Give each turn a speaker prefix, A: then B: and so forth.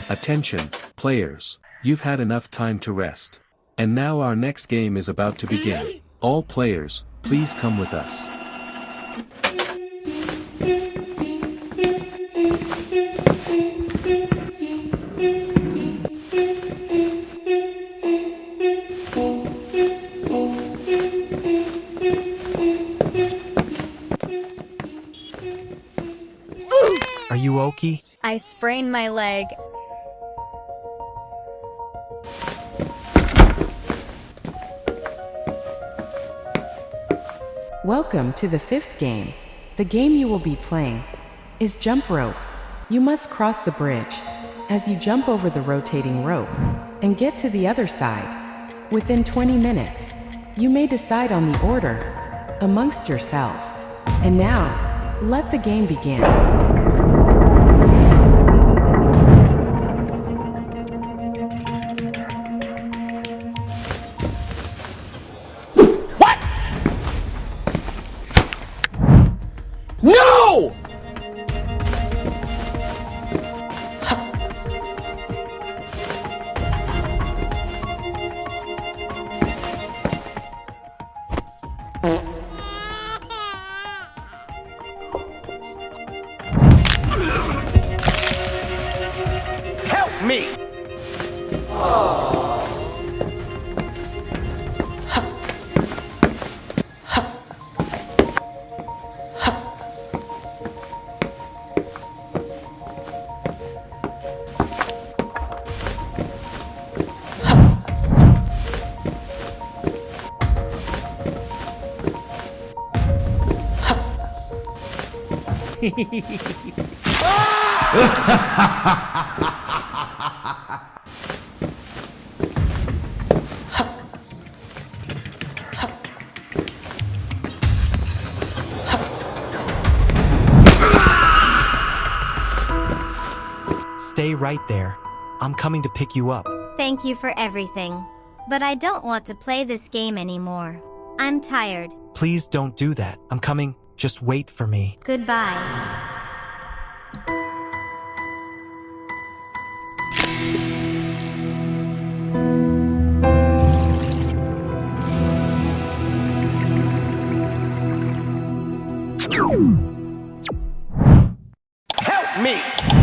A: Attention, players, you've had enough time to rest. And now our next game is about to begin. All players, please come with us.
B: Are you okay?
C: I sprained my leg.
D: Welcome to the fifth game. The game you will be playing is jump rope. You must cross the bridge as you jump over the rotating rope and get to the other side. Within 20 minutes, you may decide on the order amongst yourselves. And now, let the game begin.
E: No! Help me!
B: Stay right there. I'm coming to pick you up.
C: Thank you for everything. But I don't want to play this game anymore. I'm tired.
B: Please don't do that. I'm coming. Just wait for me.
C: Goodbye.
E: Help me!